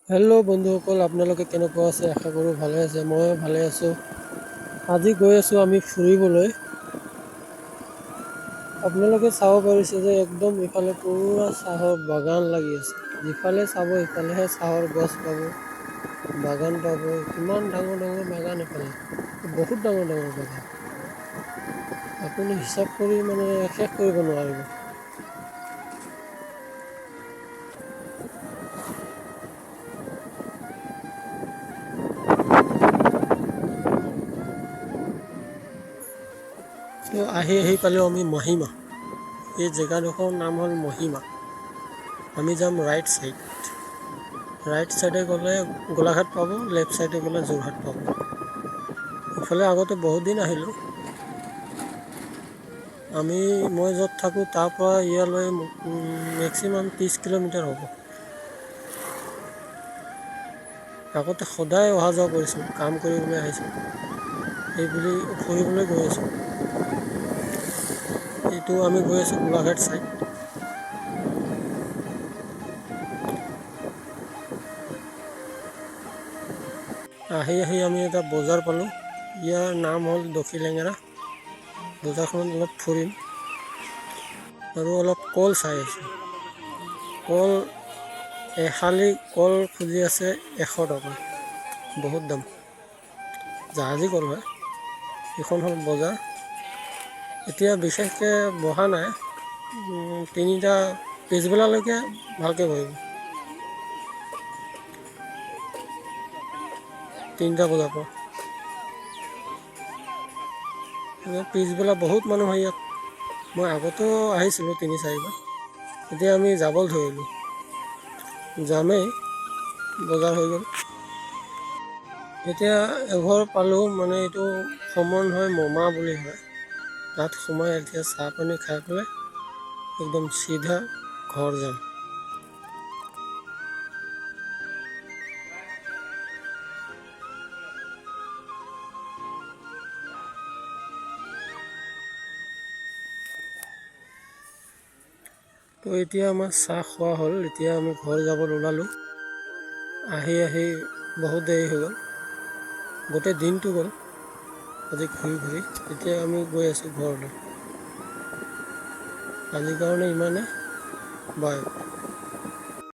Hello' বন্ধুসকল, আপোনালোকে কেনেকুৱা আছে? আশা কৰোঁ ভালে আছে। ময়ো ভালে আছোঁ। আজি গৈ আছোঁ আমি ফুৰিবলৈ। আপোনালোকে চাব পাৰিছে যে একদম ইফালে পুৰা চাহৰ বাগান লাগি আছে। যিফালে চাব ইফালেহে চাহৰ গছ পাব, বাগান পাব। কিমান ডাঙৰ ডাঙৰ বাগান এফালে, বহুত ডাঙৰ ডাঙৰ বাগান। আপুনি হিচাপ কৰি শেষ কৰিব নোৱাৰিব। তো আহি পালেও আমি মহিমা। এই জেগাডোখৰৰ নাম হ'ল মহিমা। আমি যাম ৰাইট চাইডে গ'লে গোলাঘাট পাব, লেফ্ট চাইডে গ'লে যোৰহাট পাব। ইফালে আগতে বহুত দিন আহিলোঁ। মই য'ত থাকোঁ তাৰ পৰা ইয়ালৈ মেক্সিমাম 30 কিলোমিটাৰ হ'ব। আগতে সদায় অহা যোৱা কৰিছোঁ, কাম কৰিবলৈ আহিছোঁ। এইবুলি ফুৰিবলৈ গৈ আছোঁ। এইটো আমি গৈ আছোঁ গোলাঘাট চাইড। আহি আমি এটা বজাৰ পালোঁ। ইয়াৰ নাম হ'ল দক্ষি লেঙেৰা। বজাৰখনত অলপ ফুৰিম আৰু অলপ কল চাই আছোঁ। কল এশালি কল খুজি আছে 100 টকা, বহুত দাম। জাহাজী কল হয়। এইখন হ'ল বজাৰ। এতিয়া বিশেষকৈ বহা নাই, পিছবেলালৈকে ভালকৈ বহিব। 3টা বজাৰ পৰা পিছবেলা বহুত মানুহ হয় ইয়াত। মই আগতেও আহিছিলোঁ 3-4বাৰ। এতিয়া আমি যাবলৈ ধৰিলোঁ, যামেই, বজাৰ হৈ গ'ল। এতিয়া এঘৰ পালোঁ, এইটো সমন হয় মমা বুলি হয়। তাত সোমাই এতিয়া চাহ পানী খাই পেলাই একদম চিধা ঘৰ যাম। তো এতিয়া আমাৰ চাহ খোৱা হ'ল। এতিয়া আমি ঘৰ যাবলৈ ওলালোঁ। আহি বহুত দেৰি হৈ গ'ল, গোটেই দিনটো গ'ল আজি ঘূৰি। এতিয়া আমি গৈ আছোঁ ঘৰলৈ। আজিৰ কাৰণে ইমানে, বাই।